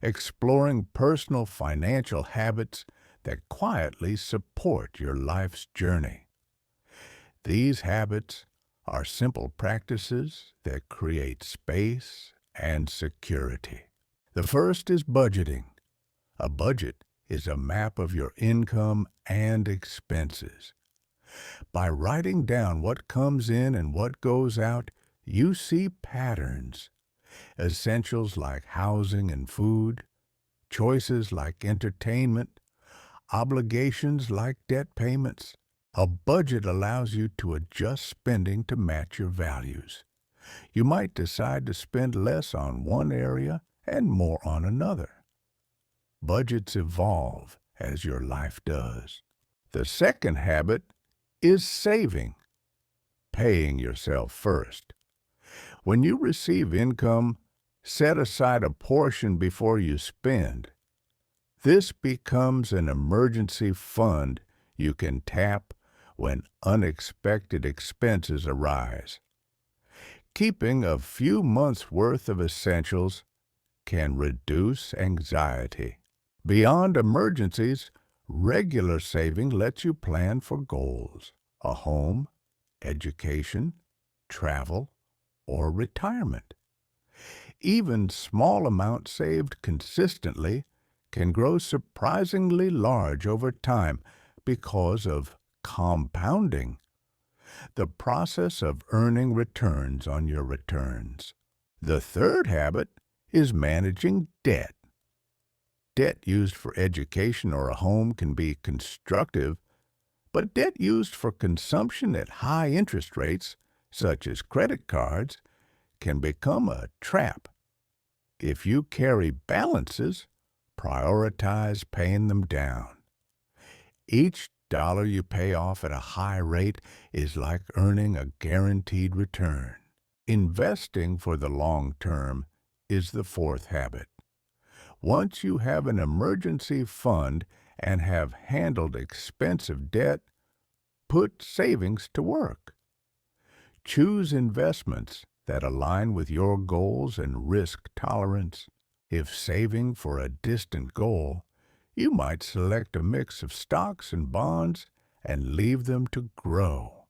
exploring personal financial habits that quietly support your life's journey. These habits are simple practices that create space and security. The first is budgeting. A budget is a map of your income and expenses. By writing down what comes in and what goes out, you see patterns. Essentials like housing and food, choices like entertainment, obligations like debt payments. A budget allows you to adjust spending to match your values. You might decide to spend less on one area and more on another. Budgets evolve as your life does. The second habit is saving, paying yourself first. When you receive income, set aside a portion before you spend. This becomes an emergency fund you can tap when unexpected expenses arise. Keeping a few months' worth of essentials can reduce anxiety. Beyond emergencies, regular saving lets you plan for goals: a home, education, travel, or retirement. Even small amounts saved consistently can grow surprisingly large over time because of compounding, the process of earning returns on your returns. The third habit is managing debt. Debt used for education or a home can be constructive, but debt used for consumption at high interest rates, such as credit cards, can become a trap. If you carry balances, prioritize paying them down. Each dollar you pay off at a high rate is like earning a guaranteed return. Investing for the long term is the fourth habit. Once you have an emergency fund and have handled expensive debt, put savings to work. Choose investments that align with your goals and risk tolerance. If saving for a distant goal, you might select a mix of stocks and bonds and leave them to grow.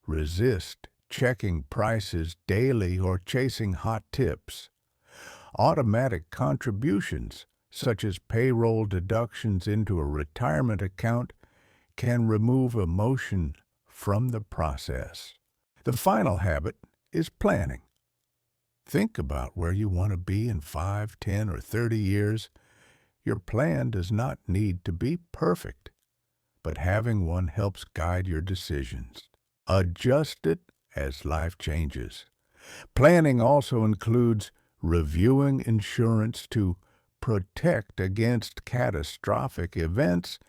Resist checking prices daily or chasing hot tips. Automatic contributions, such as payroll deductions into a retirement account, can remove emotion from the process. The final habit is planning. Think about where you want to be in 5, 10, or 30 years. Your plan does not need to be perfect, but having one helps guide your decisions. Adjust it as life changes. Planning also includes reviewing insurance to protect against catastrophic events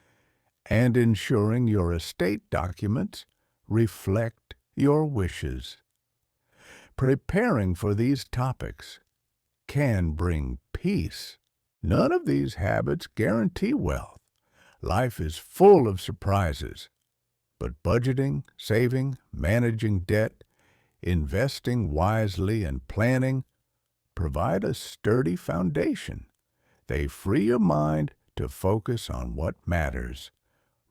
and ensuring your estate documents reflect your wishes. Preparing for these topics can bring peace. None of these habits guarantee wealth. Life is full of surprises. But budgeting, saving, managing debt, investing wisely, and planning provide a sturdy foundation. They free your mind to focus on what matters: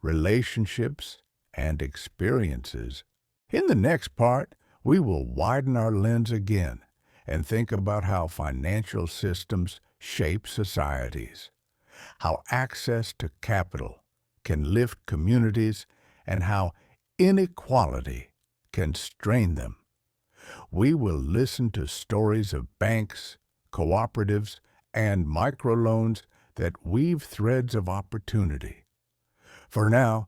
relationships and experiences. In the next part, we will widen our lens again and think about how financial systems shape societies, how access to capital can lift communities, and how inequality can strain them. We will listen to stories of banks, cooperatives, and microloans that weave threads of opportunity. For now,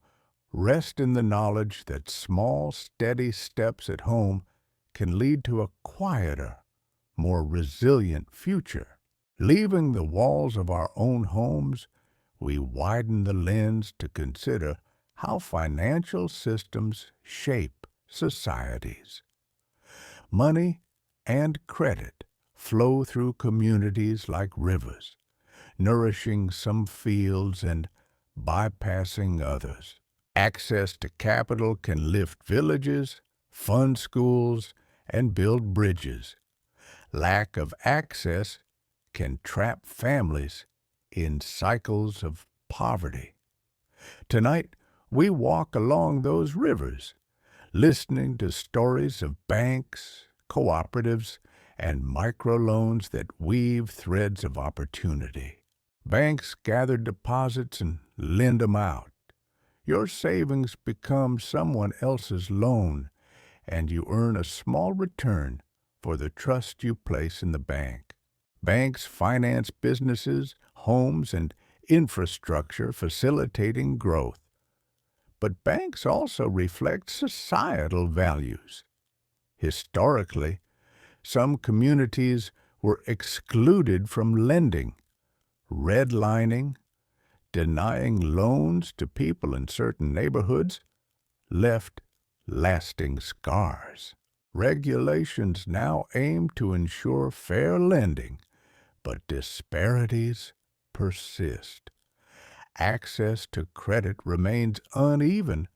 rest in the knowledge that small, steady steps at home can lead to a quieter, more resilient future. Leaving the walls of our own homes, we widen the lens to consider how financial systems shape societies. Money and credit flow through communities like rivers, nourishing some fields and bypassing others. Access to capital can lift villages, fund schools, and build bridges. Lack of access can trap families in cycles of poverty. Tonight, we walk along those rivers, listening to stories of banks, cooperatives, and microloans that weave threads of opportunity. Banks gather deposits and lend them out, Your savings become someone else's loan, and you earn a small return for the trust you place in the bank. Banks finance businesses, homes, and infrastructure, facilitating growth. But banks also reflect societal values. Historically, some communities were excluded from lending, redlining, denying loans to people in certain neighborhoods left lasting scars. Regulations now aim to ensure fair lending, but disparities persist. Access to credit remains uneven,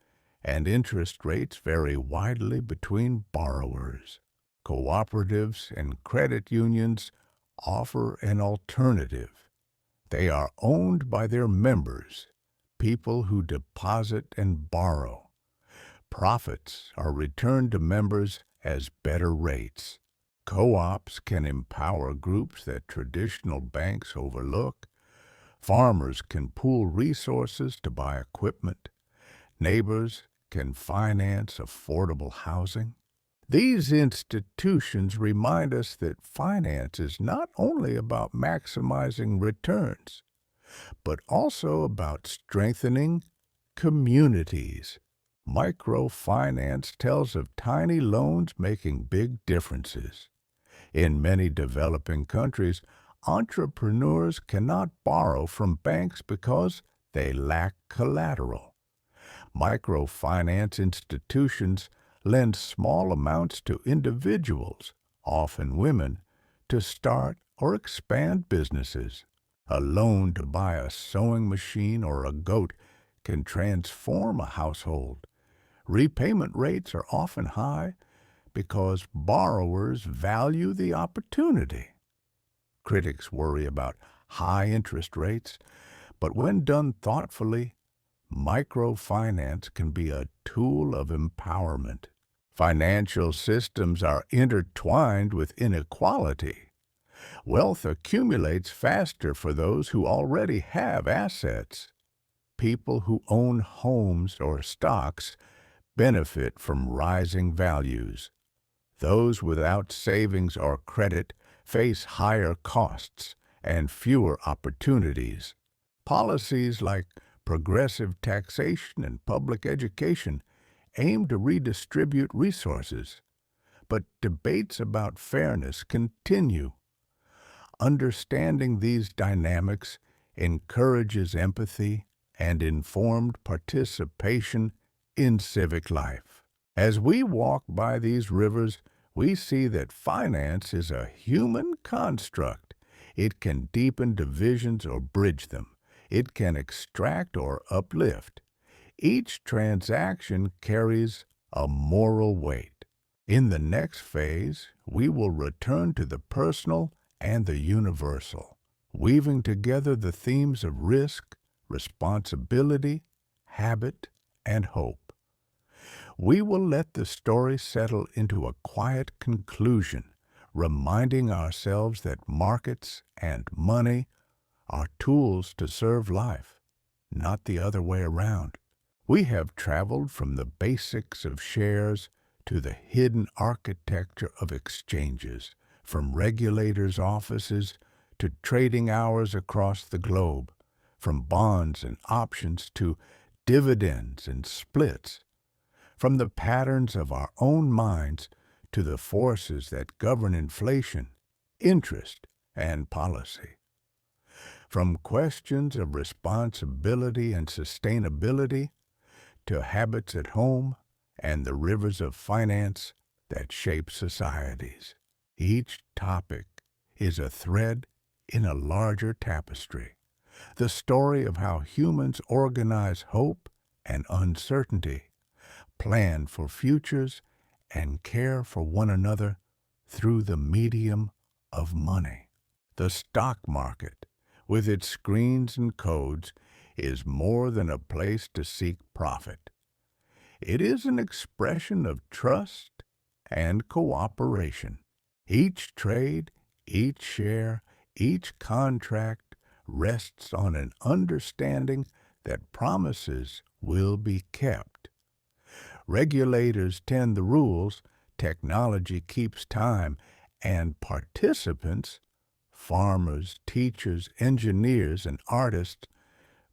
and interest rates vary widely between borrowers. Cooperatives and credit unions offer an alternative. They are owned by their members, people who deposit and borrow. Profits are returned to members as better rates. Co-ops can empower groups that traditional banks overlook. Farmers can pool resources to buy equipment. Neighbors can finance affordable housing. These institutions remind us that finance is not only about maximizing returns, but also about strengthening communities. Microfinance tells of tiny loans making big differences. In many developing countries, entrepreneurs cannot borrow from banks because they lack collateral. Microfinance institutions lend small amounts to individuals, often women, to start or expand businesses. A loan to buy a sewing machine or a goat can transform a household. Repayment rates are often high because borrowers value the opportunity. Critics worry about high interest rates, but when done thoughtfully, microfinance can be a tool of empowerment. Financial systems are intertwined with inequality. Wealth accumulates faster for those who already have assets. People who own homes or stocks benefit from rising values. Those without savings or credit face higher costs and fewer opportunities. Policies like progressive taxation and public education aim to redistribute resources, but debates about fairness continue. Understanding these dynamics encourages empathy and informed participation in civic life. As we walk by these rivers, we see that finance is a human construct. It can deepen divisions or bridge them. It can extract or uplift. Each transaction carries a moral weight. In the next phase, we will return to the personal and the universal, weaving together the themes of risk, responsibility, habit, and hope. We will let the story settle into a quiet conclusion, reminding ourselves that markets and money are tools to serve life, not the other way around. We have traveled from the basics of shares to the hidden architecture of exchanges, from regulators' offices to trading hours across the globe, from bonds and options to dividends and splits, from the patterns of our own minds to the forces that govern inflation, interest, and policy. From questions of responsibility and sustainability to habits at home and the rivers of finance that shape societies. Each topic is a thread in a larger tapestry, the story of how humans organize hope and uncertainty, plan for futures, and care for one another through the medium of money. The stock market, with its screens and codes, is more than a place to seek profit. It is an expression of trust and cooperation. Each trade, each share, each contract rests on an understanding that promises will be kept. Regulators tend the rules, technology keeps time, and participants, farmers, teachers, engineers, and artists,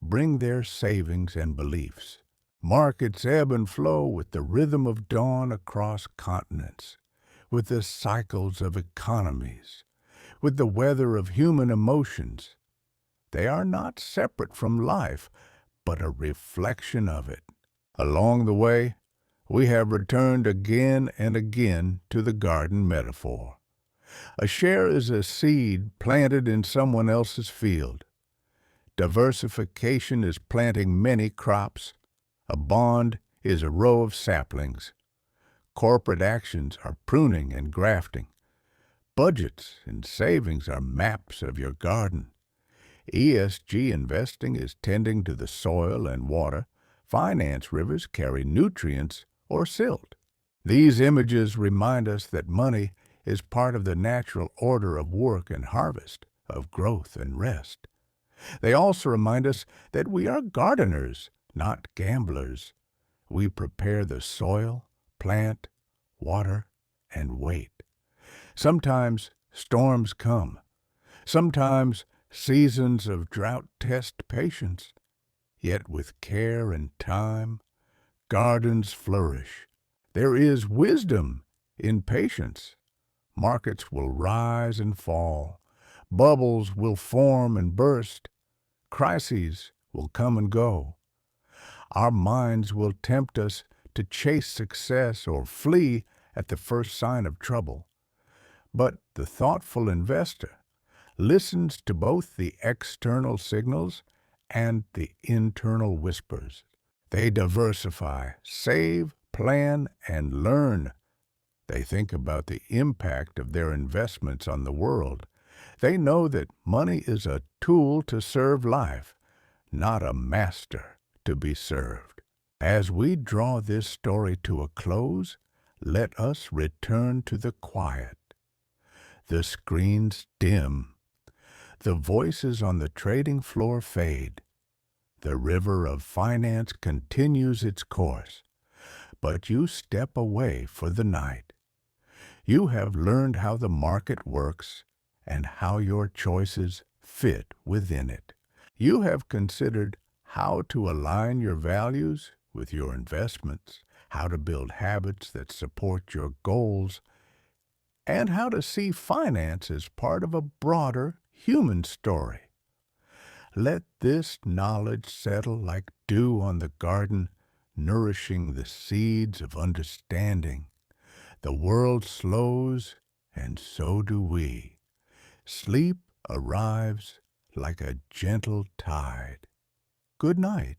bring their savings and beliefs. Markets ebb and flow with the rhythm of dawn across continents, with the cycles of economies, with the weather of human emotions. They are not separate from life, but a reflection of it. Along the way, we have returned again and again to the garden metaphor. A share is a seed planted in someone else's field. Diversification is planting many crops. A bond is a row of saplings. Corporate actions are pruning and grafting. Budgets and savings are maps of your garden. ESG investing is tending to the soil and water. Finance rivers carry nutrients or silt. These images remind us that money is part of the natural order of work and harvest, of growth and rest. They also remind us that we are gardeners, not gamblers. We prepare the soil, plant, water, and wait. Sometimes storms come. Sometimes seasons of drought test patience. Yet with care and time, gardens flourish. There is wisdom in patience. Markets will rise and fall. Bubbles will form and burst. Crises will come and go. Our minds will tempt us to chase success or flee at the first sign of trouble. But the thoughtful investor listens to both the external signals and the internal whispers. They diversify, save, plan, and learn. They think about the impact of their investments on the world. They know that money is a tool to serve life, not a master to be served. As we draw this story to a close, let us return to the quiet. The screens dim. The voices on the trading floor fade. The river of finance continues its course, but you step away for the night. You have learned how the market works and how your choices fit within it. You have considered how to align your values with your investments, how to build habits that support your goals, and how to see finance as part of a broader human story. Let this knowledge settle like dew on the garden, nourishing the seeds of understanding. The world slows, and so do we. Sleep arrives like a gentle tide. Good night.